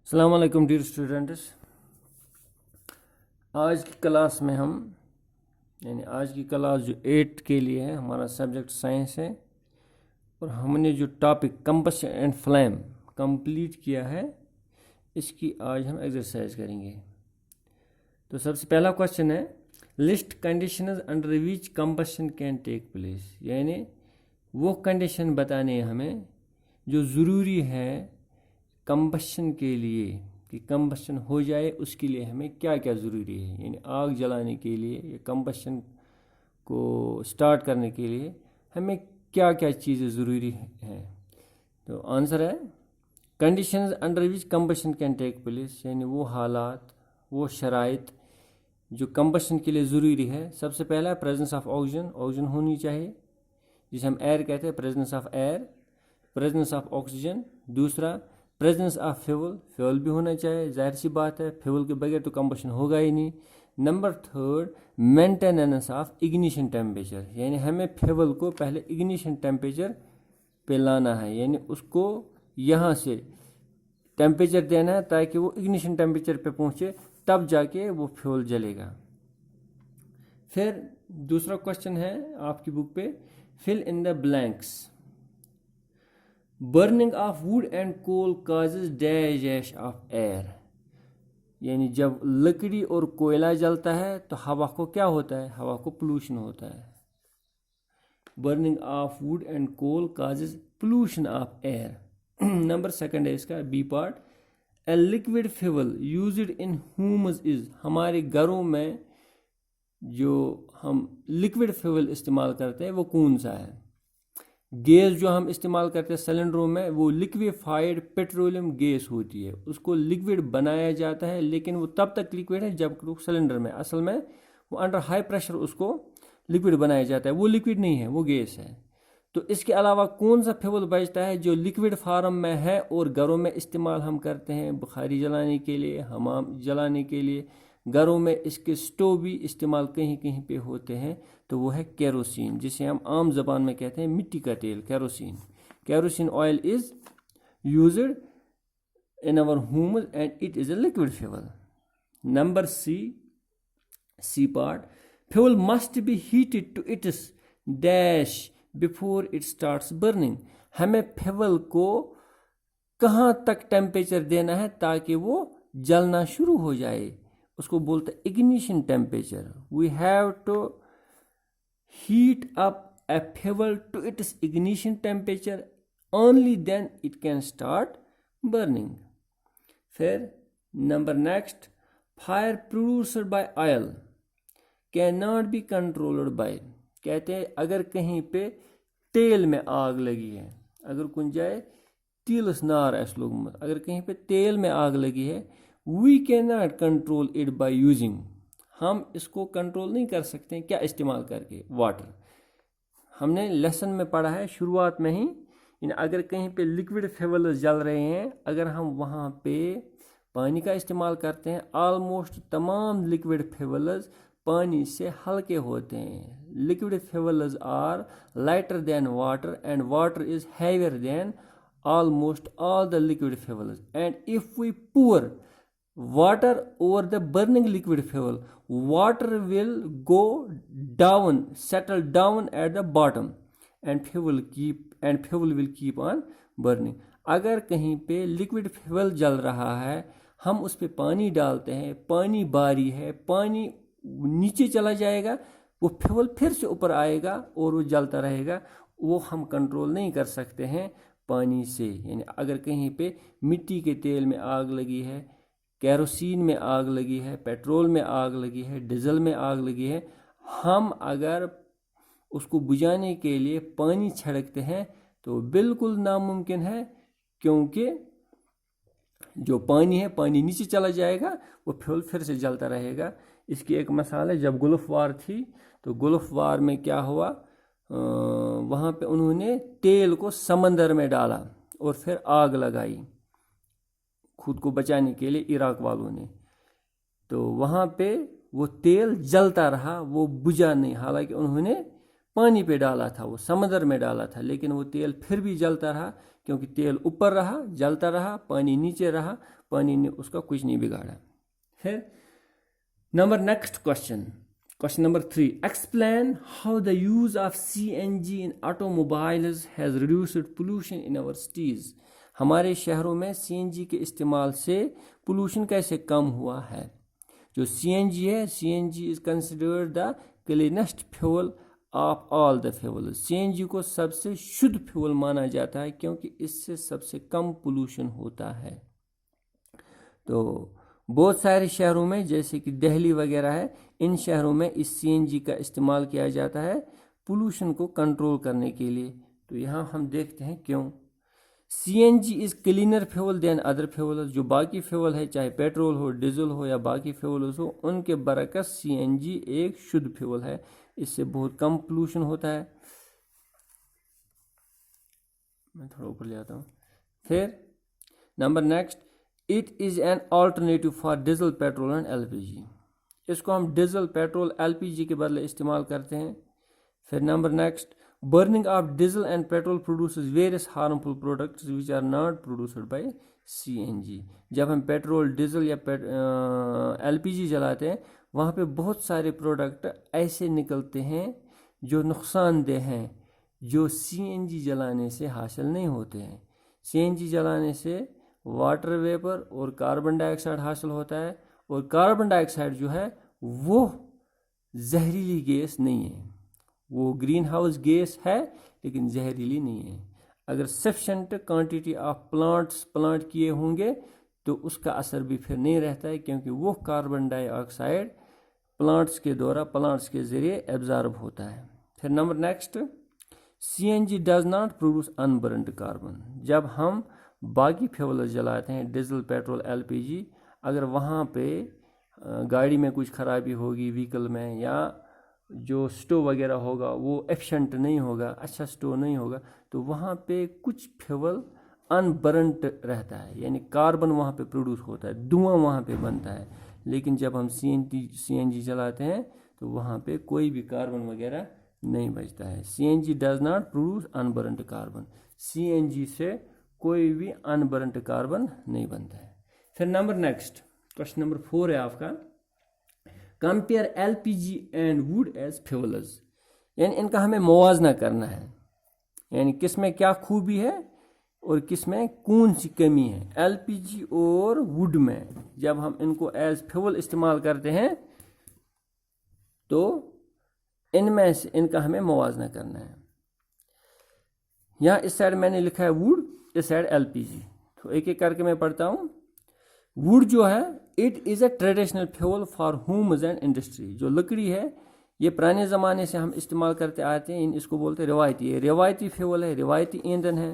السلام علیکم dear students. آج کی کلاس میں ہم آج کی کلاس جو 8 کے لیے ہے، ہمارا سبجیکٹ سائنس ہے، اور ہم نے جو ٹاپک کمبشن اینڈ فلیم کمپلیٹ کیا ہے، اس کی آج ہم ایکسرسائز کریں گے. تو سب سے پہلا کوشچن ہے، list conditions under which combustion can take place. یعنی وہ کنڈیشن بتانے ہمیں جو ضروری ہے کمبشن کے لیے، کہ کمبشن ہو جائے اس کے لیے ہمیں کیا کیا ضروری ہے. یعنی آگ جلانے کے لیے یا کمبشن کو سٹارٹ کرنے کے لیے ہمیں کیا کیا چیزیں ضروری ہیں. تو آنسر ہے conditions under which combustion can take place, یعنی وہ حالات، وہ شرائط جو کمبشن کے لیے ضروری ہے. سب سے پہلا پریزنس آف آکسیجن ہونی چاہیے، جسے ہم ایئر کہتے ہیں، presence of air, presence of oxygen. دوسرا پریزنس آف فیول بھی ہونا چاہیے، ظاہر سی بات ہے، فیول کے بغیر تو کمبشن ہوگا ہی نہیں. Number 3 maintenance of ignition temperature, یعنی ہمیں فیول کو پہلے اگنیشن ٹیمپریچر پہ لانا ہے، یعنی اس کو یہاں سے ٹیمپریچر دینا ہے تاکہ وہ اگنیشن ٹیمپریچر پہ پہنچے، تب جا کے وہ فیول جلے گا. پھر دوسرا کوشچن ہے آپ کی بک پہ، fill in the blanks. Burning of wood and coal causes dash of air, یعنی جب لکڑی اور کوئلہ جلتا ہے تو ہوا کو کیا ہوتا ہے؟ ہوا کو پولوشن ہوتا ہے. Burning of wood and coal causes pollution of air. Number 2 ہے اس کا B part, a liquid fuel used in homes is. ہمارے گھروں میں جو ہم لکوڈ فیول استعمال کرتے ہیں وہ کون سا ہے؟ گیس جو ہم استعمال کرتے ہیں سلنڈروں میں، وہ لکویفائڈ پیٹرولیم گیس ہوتی ہے. اس کو لکوڈ بنایا جاتا ہے، لیکن وہ تب تک لکوڈ ہے جب سلنڈر میں، اصل میں وہ انڈر ہائی پریشر اس کو لکوڈ بنایا جاتا ہے. وہ لکوڈ نہیں ہے، وہ گیس ہے. تو اس کے علاوہ کون سا فیول بچتا ہے جو لکوڈ فارم میں ہے اور گھروں میں استعمال ہم کرتے ہیں بخاری جلانے کے لیے، حمام جلانے کے لیے، گھروں میں اس کے سٹو بھی استعمال کہیں کہیں پہ ہوتے ہیں؟ تو وہ ہے کیروسین، جسے ہم عام زبان میں کہتے ہیں مٹی کا تیل، kerosene. Kerosene oil is used in our homes and it is a liquid fuel. Number C part, fuel must be heated to its dash before it starts burning. ہمیں فیول کو کہاں تک ٹیمپریچر دینا ہے تاکہ وہ جلنا شروع ہو جائے؟ اس کو بولتے ہیں ignition temperature. We have to heat up a fuel to its ignition temperature, only then it can start burning. پھر number next, fire produced by oil cannot be controlled by. کہتے ہیں اگر کہیں پہ تیل میں آگ لگی ہے، اگر کن جائے تیلس نار اس لوگمت، اگر کہیں پہ تیل میں آگ لگی ہے، we cannot control it by using. ہم اس کو کنٹرول نہیں کر سکتے ہیں، کیا استعمال کر کے؟ واٹر. ہم نے لیسن میں پڑھا ہے شروعات میں ہی، یعنی اگر کہیں پہ لکوڈ فیولز جل رہے ہیں، اگر ہم وہاں پہ پانی کا استعمال کرتے ہیں، آلموسٹ تمام لکوڈ فیولز پانی سے ہلکے ہوتے ہیں. Liquid fuels are lighter than water and water is heavier than almost all the liquid fuels. And if we pour water over the burning liquid fuel, water will go down, settle down at the bottom, and fuel will keep on burning. اگر کہیں پہ liquid fuel جل رہا ہے، ہم اس پہ پانی ڈالتے ہیں، پانی باری ہے، پانی نیچے چلا جائے گا، وہ فیول پھر سے اوپر آئے گا اور وہ جلتا رہے گا. وہ ہم کنٹرول نہیں کر سکتے ہیں پانی سے. یعنی اگر کہیں پہ مٹی کے تیل میں آگ لگی ہے، کیروسین میں آگ لگی ہے، پیٹرول میں آگ لگی ہے، ڈیزل میں آگ لگی ہے، ہم اگر اس کو بجھانے کے لیے پانی چھڑکتے ہیں تو بالکل ناممکن ہے، کیونکہ جو پانی ہے، پانی نیچے چلا جائے گا، وہ فیول پھر سے جلتا رہے گا. اس کی ایک مثال ہے، جب گلف وار تھی تو گلف وار میں کیا ہوا، وہاں پہ انہوں نے تیل کو سمندر میں ڈالا اور پھر آگ لگائی خود کو بچانے کے لیے عراق والوں نے. تو وہاں پہ وہ تیل جلتا رہا، وہ بجھا نہیں، حالانکہ انہوں نے پانی پہ ڈالا تھا، وہ سمندر میں ڈالا تھا، لیکن وہ تیل پھر بھی جلتا رہا، کیونکہ تیل اوپر رہا، جلتا رہا، پانی نیچے رہا، پانی نے اس کا کچھ نہیں بگاڑا. پھر next question number 3. Explain how the use of CNG in automobiles has reduced pollution in our cities. ہمارے شہروں میں CNG کے استعمال سے پولوشن کیسے کم ہوا ہے. جو CNG ہے، CNG is considered the cleanest fuel of all the fuel. CNG کو سب سے شدھ فیول مانا جاتا ہے کیونکہ اس سے سب سے کم پولوشن ہوتا ہے. تو بہت سارے شہروں میں جیسے کہ دہلی وغیرہ ہے، ان شہروں میں اس CNG کا استعمال کیا جاتا ہے پولوشن کو کنٹرول کرنے کے لیے. تو یہاں ہم دیکھتے ہیں کیوں. CNG از کلینر فیول دین ادر فیول. جو باقی فیول ہے، چاہے پیٹرول ہو، ڈیزل ہو یا باقی فیولز ہو، ان کے برعکس CNG ایک شدھ فیول ہے، اس سے بہت کم پولوشن ہوتا ہے. میں تھوڑا اوپر لے آتا ہوں. پھر number next, it is an alternative for diesel, petrol and LPG. اس کو ہم ڈیزل، پیٹرول، LPG کے بدلے استعمال کرتے ہیں. پھر number next, burning of diesel and petrol produces various harmful products which are not produced by CNG. جب ہم پیٹرول، ڈیزل یا LPG جلاتے ہیں، وہاں پہ بہت سارے پروڈکٹ ایسے نکلتے ہیں جو نقصان دہ ہیں، جو CNG جلانے سے حاصل نہیں ہوتے ہیں. CNG جلانے سے واٹر ویپر اور کاربن ڈائی آکسائڈ حاصل ہوتا ہے، اور کاربن ڈائی آکسائڈ جو ہے وہ زہریلی گیس نہیں ہے، وہ گرین ہاؤس گیس ہے لیکن زہریلی نہیں ہے. اگر سفیشینٹ کوانٹٹی آف پلانٹ کیے ہوں گے تو اس کا اثر بھی پھر نہیں رہتا ہے، کیونکہ وہ کاربن ڈائی آکسائڈ پلانٹس کے ذریعے ایبزارب ہوتا ہے. پھر number next, CNG does not produce unburned carbon. جب ہم باقی فیول جلاتے ہیں، ڈیزل، پیٹرول، LPG، اگر وہاں پہ گاڑی میں کچھ خرابی ہوگی، وہیکل میں، یا جو سٹو وغیرہ ہوگا وہ ایفیشنٹ نہیں ہوگا، اچھا سٹو نہیں ہوگا، تو وہاں پہ کچھ فیول انبرنٹ رہتا ہے، یعنی کاربن وہاں پہ پروڈیوس ہوتا ہے، دھواں وہاں پہ بنتا ہے. لیکن جب ہم CNG چلاتے ہیں تو وہاں پہ کوئی بھی کاربن وغیرہ نہیں بچتا ہے. CNG does not produce unburnt carbon. CNG سے کوئی بھی انبرنٹ کاربن نہیں بنتا ہے. پھر نمبر نیکسٹ، کوشچن نمبر 4 ہے آپ کا، compare LPG and would as fuels. یعنی ان کا ہمیں موازنہ کرنا ہے، یعنی کس میں کیا خوبی ہے اور کس میں کون سی کمی ہے. LPG اور ووڈ میں جب ہم ان کو ایز فیول استعمال کرتے ہیں تو ان میں سے ان کا ہمیں موازنہ کرنا ہے. یہاں اس سائڈ میں نے لکھا ہے ووڈ، اس سائڈ LPG. تو ایک ایک کر کے میں پڑھتا ہوں. ووڈ جو ہے، it is a traditional fuel for homes and industry. جو لکڑی ہے یہ پرانے زمانے سے ہم استعمال کرتے آتے ہیں، اس کو بولتے ہیں روایتی. یہ روایتی فیول ہے، روایتی ایندھن ہے.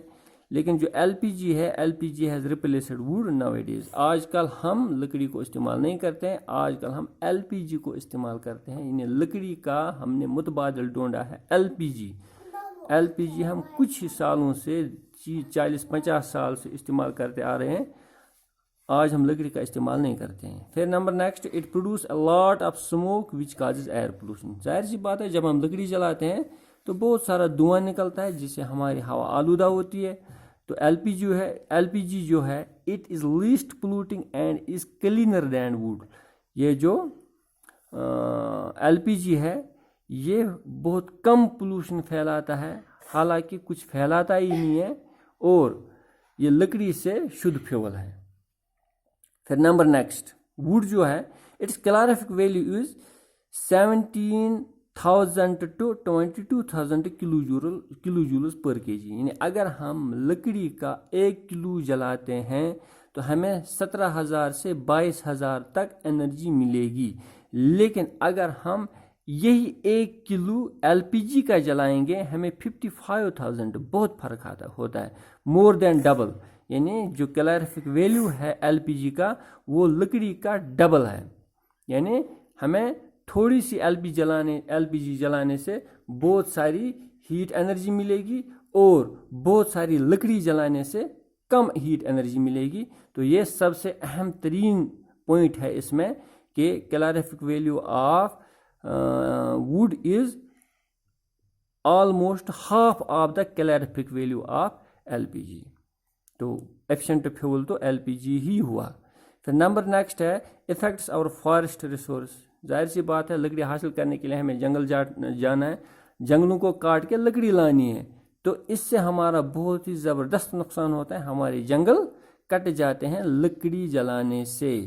لیکن جو LPG ہے، LPG has replaced wood nowadays. آج کل ہم لکڑی کو استعمال نہیں کرتے ہیں، آج کل ہم LPG کو استعمال کرتے ہیں. یعنی لکڑی کا ہم نے متبادل ڈھونڈا ہے LPG. LPG ہم کچھ سالوں سے 40-50 سال سے استعمال کرتے آ رہے ہیں، آج ہم لکڑی کا استعمال نہیں کرتے ہیں. پھر number next, it produce a lot of smoke which causes air pollution. ظاہر سی بات ہے، جب ہم لکڑی جلاتے ہیں تو بہت سارا دھواں نکلتا ہے جس سے ہماری ہوا آلودہ ہوتی ہے. تو LPG جو ہے it is least polluting and is cleaner than wood. یہ جو LPG ہے یہ بہت کم پولوشن پھیلاتا ہے، حالانکہ کچھ پھیلاتا ہی نہیں ہے، اور یہ لکڑی سے شدھ فیول ہے. پھر نمبر نیکسٹ، ووڈ جو ہے its calorific value is 17,000 to 22,000 kilo joules per kg. یعنی اگر ہم لکڑی کا 1 کلو جلاتے ہیں تو ہمیں 17,000 سے 22,000 تک انرجی ملے گی. لیکن اگر ہم یہی 1 کلو LPG کا جلائیں گے ہمیں 55,000، بہت فرق ہوتا ہے، مور دین ڈبل. یعنی جو کیلوریفک ویلیو ہے LPG کا وہ لکڑی کا ڈبل ہے. یعنی ہمیں تھوڑی سی LPG جلانے سے بہت ساری ہیٹ انرجی ملے گی، اور بہت ساری لکڑی جلانے سے کم ہیٹ انرجی ملے گی. تو یہ سب سے اہم ترین پوائنٹ ہے اس میں کہ calorific value of wood is almost half of the calorific value of LPG. तो efficient fuel तो LPG ही हुआ. फिर नंबर नेक्स्ट है इफेक्ट्स और फॉरेस्ट रिसोर्स. जाहिर सी बात है लकड़ी हासिल करने के लिए हमें जंगल जाना है, जंगलों को काट के लकड़ी लानी है, तो इससे हमारा बहुत ही ज़बरदस्त नुकसान होता है. हमारे जंगल कट जाते हैं लकड़ी जलाने से.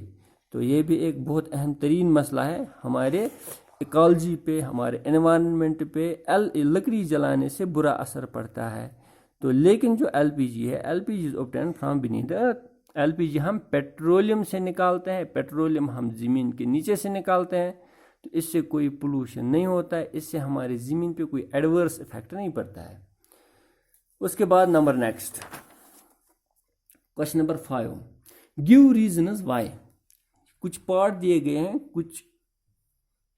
तो ये भी एक बहुत अहम तरीन मसला है. हमारे इकोलॉजी पे, हमारे एनवायरनमेंट पे लकड़ी जलाने से बुरा असर पड़ता है. तो लेकिन जो LPG है, LPG is obtain from beneath the earth. LPG हम पेट्रोलियम से निकालते हैं, पेट्रोलियम हम ज़मीन के नीचे से निकालते हैं. तो इससे कोई पोल्यूशन नहीं होता है, इससे हमारी ज़मीन पे कोई एडवर्स इफेक्ट नहीं पड़ता है. उसके बाद number next question number 5, give reasons why. कुछ पार्ट दिए गए हैं, कुछ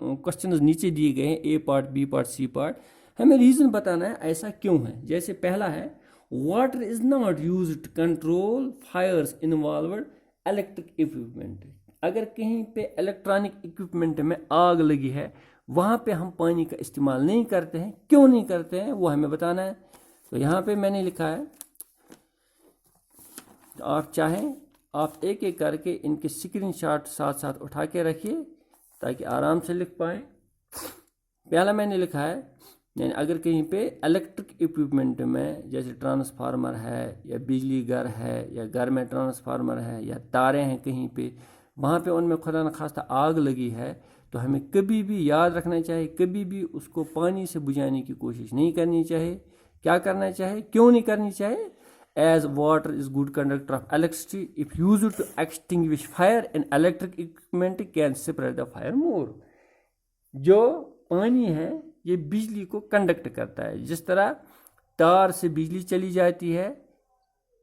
क्वेश्चन नीचे दिए गए हैं, A part, B part, C part. हमें रीजन बताना है ऐसा क्यों है. जैसे पहला है water is not used to control fires involved electric equipment. अगर कहीं पे इलेक्ट्रॉनिक इक्विपमेंट में आग लगी है, वहाँ पे हम पानी का इस्तेमाल नहीं करते हैं. क्यों नहीं करते हैं वो हमें बताना है. तो यहाँ पे मैंने लिखा है, तो आप चाहें आप एक एक करके इनके स्क्रीनशॉट साथ साथ उठा के रखिए ताकि आराम से लिख पाएँ. पहला मैंने लिखा है, यानी अगर कहीं पे इलेक्ट्रिक इक्विपमेंट में जैसे ट्रांसफार्मर है या बिजली घर है या घर में ट्रांसफार्मर है या तारें हैं कहीं पे, वहाँ पे उनमें खुदा न खास्ता आग लगी है, तो हमें कभी भी याद रखना चाहिए, कभी भी उसको पानी से बुझाने की कोशिश नहीं करनी चाहिए. क्या करना चाहिए, क्यों नहीं करनी चाहिए? As water is good conductor of electricity, if used to extinguish fire in electric equipment can spread the fire more. जो पानी है ये बिजली को कंडक्ट करता है. जिस तरह तार से बिजली चली जाती है,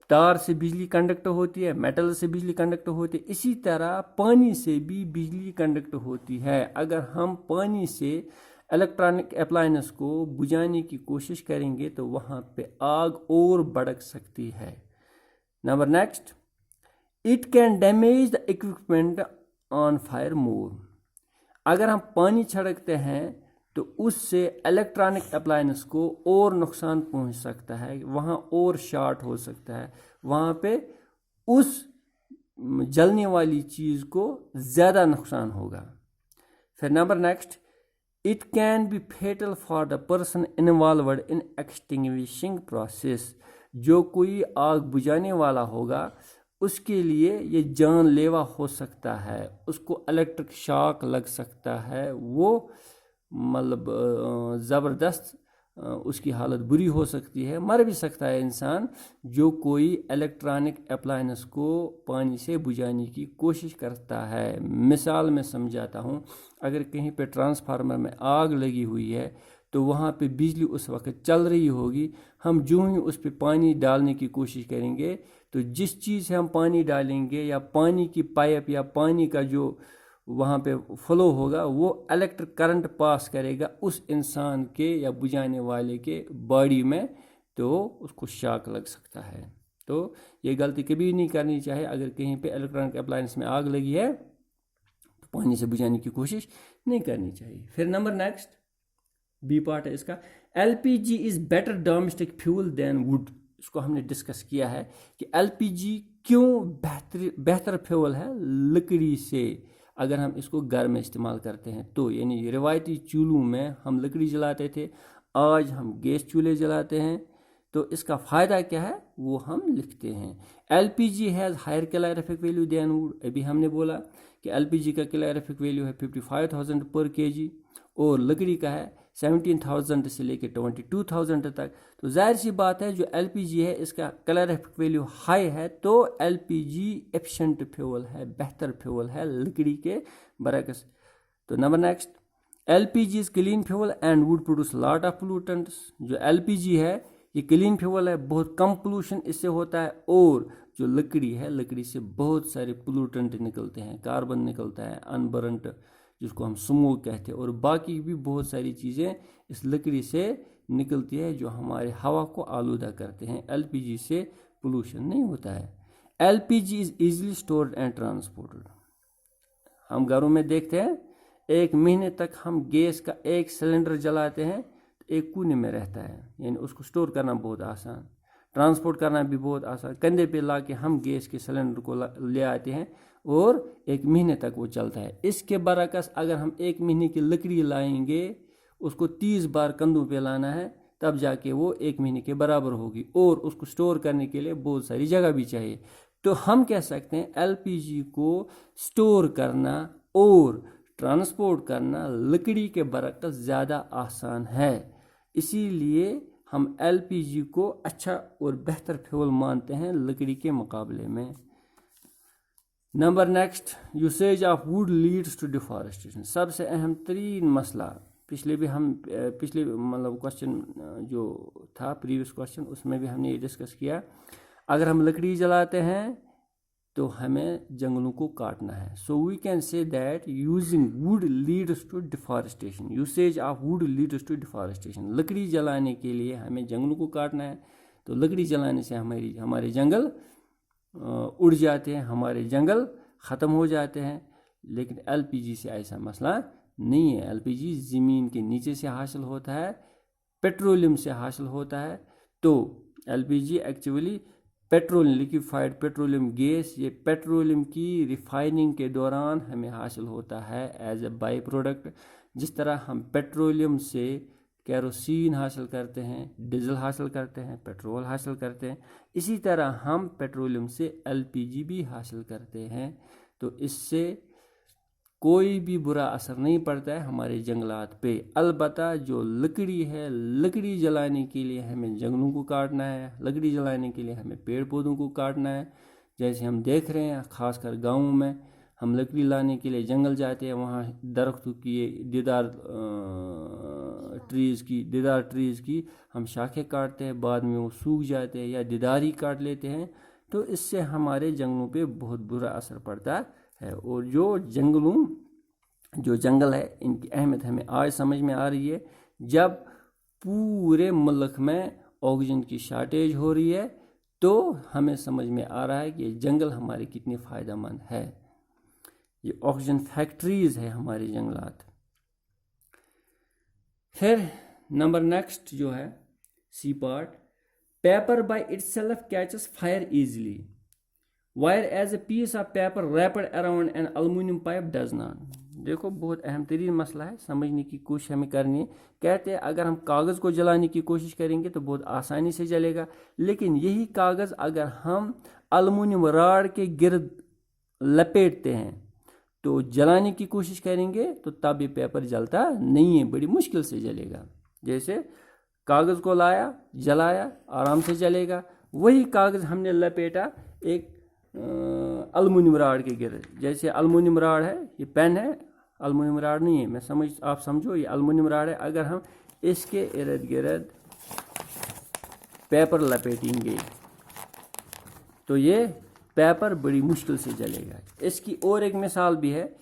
तार से बिजली कंडक्ट होती है, मेटल से बिजली कंडक्ट होती है, इसी तरह पानी से भी बिजली कंडक्ट होती है. अगर हम पानी से इलेक्ट्रॉनिक अप्लायंस को बुझाने की कोशिश करेंगे तो वहाँ पे आग और भड़क सकती है. Number next, it can damage the equipment on fire more. अगर हम पानी छिड़कते हैं तो उससे इलेक्ट्रॉनिक अप्लायंस को और नुकसान पहुँच सकता है, वहाँ और शॉर्ट हो सकता है, वहाँ पे उस जलने वाली चीज़ को ज़्यादा नुकसान होगा. फिर number next, it can be fatal for the person involved in extinguishing process. जो कोई आग बुझाने वाला होगा उसके लिए ये जानलेवा हो सकता है, उसको इलेक्ट्रिक शॉक लग सकता है, वो मतलब ज़बरदस्त उसकी हालत बुरी हो सकती है, मर भी सकता है इंसान जो कोई इलेक्ट्रॉनिक अप्लायंस को पानी से बुझाने की कोशिश करता है. मिसाल में समझाता हूँ, अगर कहीं पे ट्रांसफार्मर में आग लगी हुई है तो वहाँ पे बिजली उस वक्त चल रही होगी, हम जो ही उस पे पानी डालने की कोशिश करेंगे तो जिस चीज़ से हम पानी डालेंगे या पानी की पाइप या पानी का जो वहाँ पे फ्लो होगा वो इलेक्ट्रिक करंट पास करेगा उस इंसान के या बुझाने वाले के बॉडी में, तो उसको शॉक लग सकता है. तो ये गलती कभी नहीं करनी चाहिए. अगर कहीं पे इलेक्ट्रॉनिक अप्लायंस में आग लगी है तो पानी से बुझाने की कोशिश नहीं करनी चाहिए. फिर नंबर नेक्स्ट बी पार्ट है इसका, LPG is better domestic fuel than wood. इसको हमने डिस्कस किया है कि LPG क्यों बेहतर फ्यूल है लकड़ी से. अगर हम इसको घर में इस्तेमाल करते हैं तो, यानी रिवायती चूल्हों में हम लकड़ी जलाते थे, आज हम गैस चूल्हे जलाते हैं, तो इसका फ़ायदा क्या है वो हम लिखते हैं. LPG has higher calorific value than wood. अभी हमने बोला कि LPG का कैलोरीफिक वैल्यू है 55,000 पर kg और लकड़ी का है 17,000 से लेकर 22,000 तक. तो जाहिर सी बात है जो LPG है इसका कैलोरीफिक वैल्यू हाई है, तो LPG एफिशिएंट फ्यूल है, बेहतर फ्यूल है लकड़ी के बरक्स. तो number next, LPG is clean fuel and would produce lot of pollutants. जो LPG है ये क्लीन फ्यूल है, बहुत कम पोल्यूशन इससे होता है, और जो लकड़ी है लकड़ी से बहुत सारे पोल्यूटेंट निकलते हैं, कार्बन निकलता है, अनबर्नट जिसको हम स्मोक कहते हैं, और बाकी भी बहुत सारी चीज़ें इस लकड़ी से निकलती है जो हमारे हवा को आलूदा करते हैं. LPG से पोल्यूशन नहीं होता है. LPG is easily stored and transported. हम घरों में देखते हैं 1 महीने तक हम गैस का 1 सिलेंडर जलाते हैं, एक कोने में रहता है, यानी उसको स्टोर करना बहुत आसान, ट्रांसपोर्ट करना भी बहुत आसान। कंधे पे ला के हम गैस के सिलेंडर को ले आते हैं और 1 महीने तक वो चलता है। इसके बरअक्स अगर हम 1 महीने की लकड़ी लाएंगे, उसको 30 बार कंधों पे लाना है, तब जाके वो 1 महीने के बराबर होगी, और उसको स्टोर करने के लिए बहुत सारी जगह भी चाहिए। तो हम कह सकते हैं एलपीजी को स्टोर करना और ट्रांसपोर्ट करना लकड़ी के बरअक्स ज़्यादा आसान है, इसीलिए हम एलपीजी को अच्छा और बेहतर फ्यूल मानते हैं लकड़ी के मुकाबले में। Number next, usage of wood leads to deforestation. सबसे अहम तरीन मसला, पिछले मतलब क्वेश्चन जो था प्रीवियस क्वेश्चन, उसमें भी हमने ये डिस्कस किया। अगर हम लकड़ी जलाते हैं तो हमें जंगलों को काटना है। So we can say that using wood leads to deforestation, usage of wood leads to deforestation. लकड़ी जलाने के लिए हमें जंगलों को काटना है, तो लकड़ी जलाने से हमारे जंगल उड़ जाते हैं, हमारे जंगल ख़त्म हो जाते हैं। लेकिन एलपीजी से ऐसा मसला नहीं है। एलपीजी ज़मीन के नीचे से हासिल होता है, पेट्रोलियम से हासिल होता है। तो LPG actually liquefied petroleum gas, ये पेट्रोलियम की रिफाइनिंग के दौरान हमें हासिल होता है एज ए बाई प्रोडक्ट। जिस तरह हम पेट्रोलियम से केरोसिन हासिल करते हैं, डीजल हासिल करते हैं, पेट्रोल हासिल करते हैं, इसी तरह हम पेट्रोलियम से एलपीजी भी हासिल करते हैं। तो इससे कोई भी बुरा असर नहीं पड़ता है हमारे जंगलात पे। अलबत्ता जो लकड़ी है, लकड़ी जलाने के लिए हमें जंगलों को काटना है, लकड़ी जलाने के लिए हमें पेड़ पौधों को काटना है। जैसे हम देख रहे हैं ख़ासकर गाँव में, हम लकड़ी लाने के लिए जंगल जाते हैं, वहाँ दरख्तों की देदार ट्रीज़ की हम शाखें काटते हैं, बाद में वो सूख जाते हैं या देदार ही काट लेते हैं। तो इससे हमारे जंगलों पे बहुत बुरा असर पड़ता है। और जो जंगल है, इनकी अहमियत हमें आज समझ में आ रही है। जब पूरे मुल्क में ऑक्सीजन की शार्टेज हो रही है, तो हमें समझ में आ रहा है कि ये जंगल हमारे कितने फ़ायदेमंद है। ये ऑक्सीजन फैक्ट्रीज़ है हमारे जंगलात। फिर नंबर नेक्स्ट जो है C part, paper by itself catches fire easily whereas a piece of paper wrapped around an aluminium pipe does not. देखो बहुत अहम तरीन मसला है, समझने की कोशिश हमें करनी है। कहते हैं अगर हम कागज़ को जलाने की कोशिश करेंगे तो बहुत आसानी से जलेगा, लेकिन यही कागज़ अगर हम एल्युमिनियम रॉड के गिर्द लपेटते हैं तो जलाने की कोशिश करेंगे तो तब ये पेपर जलता नहीं है, बड़ी मुश्किल से जलेगा। जैसे कागज़ को लाया, जलाया, आराम से जलेगा। वही कागज़ हमने लपेटा एक एल्युमिनियम रॉड के गिर्द, जैसे एल्युमिनियम रॉड है, ये पेन है, एल्युमिनियम रॉड नहीं है, आप समझो ये एल्युमिनियम रॉड है। अगर हम इसके इर्द गिर्द पेपर लपेटेंगे तो ये पेपर बड़ी मुश्किल से जलेगा। इसकी और एक मिसाल भी है,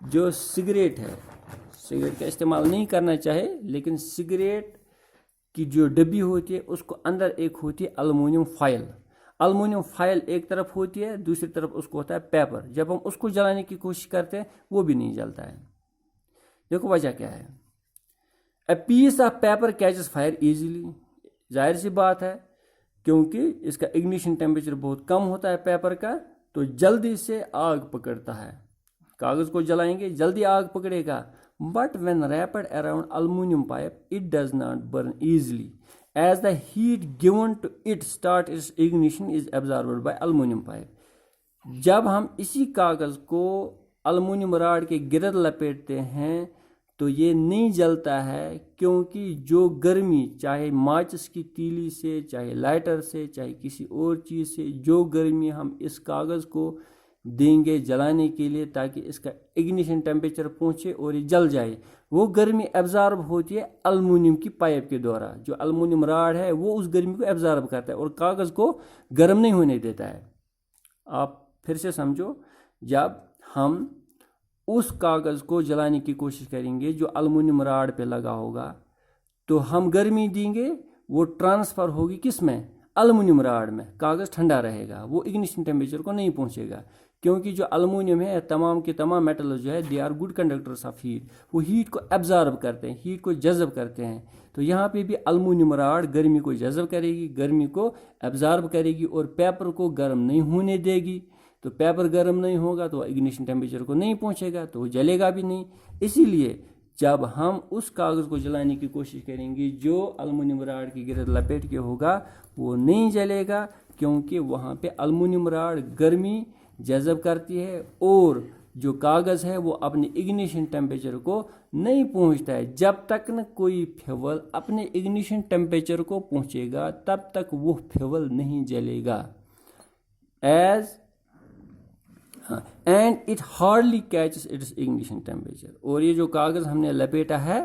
जो सिगरेट है, सिगरेट का इस्तेमाल नहीं करना चाहे, लेकिन सिगरेट की जो डब्बी होती है उसको अंदर एक होती है एल्युमिनियम फाइल। एल्युमिनियम फाइल एक तरफ होती है, दूसरी तरफ उसको होता है पेपर। जब हम उसको जलाने की कोशिश करते हैं वो भी नहीं जलता है। देखो वजह क्या है। A piece of paper catches fire easily, जाहिर सी बात है क्योंकि इसका इग्निशन टेम्परेचर बहुत कम होता है पेपर का, तो जल्दी से आग पकड़ता है। कागज़ को जलाएंगे जल्दी आग पकड़ेगा। But when wrapped around aluminium pipe it does not burn easily as the heat given to it start its ignition is absorbed by aluminum pipe। जब हम इसी कागज़ को एल्युमिनियम रॉड के गिर्द लपेटते हैं तो ये नहीं जलता है, क्योंकि जो गर्मी चाहे माचिस की तीली से, चाहे लाइटर से, चाहे किसी और चीज़ से, जो गर्मी हम इस कागज़ को देंगे जलाने के लिए ताकि इसका इग्निशन टेम्परेचर पहुंचे और ये जल जाए, वो गर्मी एब्जॉर्ब होती है एल्युमिनियम की पाइप के द्वारा। जो एल्युमिनियम रॉड है वो उस गर्मी को एब्जॉर्ब करता है और कागज़ को गर्म नहीं होने देता है। आप फिर से समझो, जब हम उस कागज़ को जलाने की कोशिश करेंगे जो एल्युमिनियम रॉड पे लगा होगा, तो हम गर्मी देंगे, वो ट्रांसफ़र होगी किस में, अलुमिनियम राड में कागज़ ठंडा रहेगा, वो इग्निशन टेम्परेचर को नहीं पहुंचेगा, क्योंकि जो अलुमिनियम है तमाम के तमाम मेटल जो है they are good conductors of heat, वो हीट को एब्जॉर्ब करते हैं, हीट को जज़ब करते हैं। तो यहाँ पे भी अलुमिनियम राड गर्मी को जज़ब करेगी, गर्मी को एब्जॉर्ब करेगी और पेपर को गर्म नहीं होने देगी। तो पेपर गर्म नहीं होगा तो इग्निशन टेम्परेचर को नहीं पहुँचेगा, तो वो जलेगा भी नहीं। इसीलिए जब हम उस कागज़ को जलाने की कोशिश करेंगे जो अलुमिनियम राड की गिरद लपेट के होगा, वो नहीं जलेगा, क्योंकि वहाँ पे अलुमिनियम राड गर्मी जज़ब करती है और जो कागज़ है वो अपने इग्निशन टेम्परेचर को नहीं पहुँचता है। जब तक न कोई फ्यूल अपने इग्निशन टेम्परेचर को पहुँचेगा तब तक वो फ्यूल नहीं जलेगा। And it hardly catches it's ignition temperature. और ये जो कागज़ हमने लपेटा है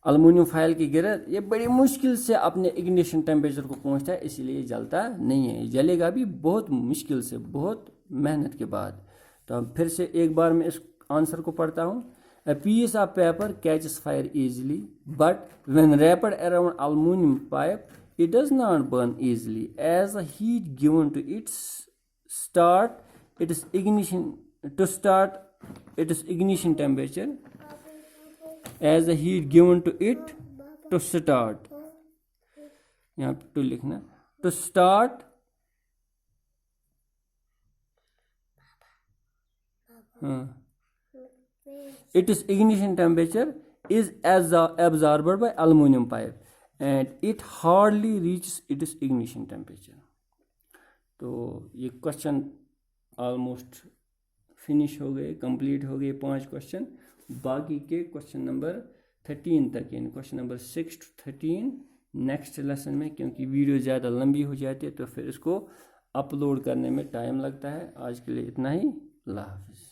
अलुमिनियम फाइल की गिरद, ये बड़ी मुश्किल से अपने इग्निशन टेम्परेचर को पहुंचता है, इसलिए जलता नहीं है। जलेगा भी बहुत मुश्किल से, बहुत मेहनत के बाद। तो अब फिर से एक बार मैं इस आंसर को पढ़ता हूँ। A piece of paper catches fire easily, but when wrapped around aluminum pipe, it does not burn easily. As the heat given to its ignition temperature, as the heat given to it to start, यहाँ पे to लिखना, to start, its ignition temperature is as absorbed by aluminum pipe and it hardly reaches its ignition temperature. तो ये question almost finish हो गए, complete हो गए 5 question. बाकी के क्वेश्चन नंबर 13 तक, यानी question number 6 to 13 next lesson में, क्योंकि वीडियो ज़्यादा लंबी हो जाती है तो फिर इसको अपलोड करने में टाइम लगता है। आज के लिए इतना ही, अल्लाह हाफिज़।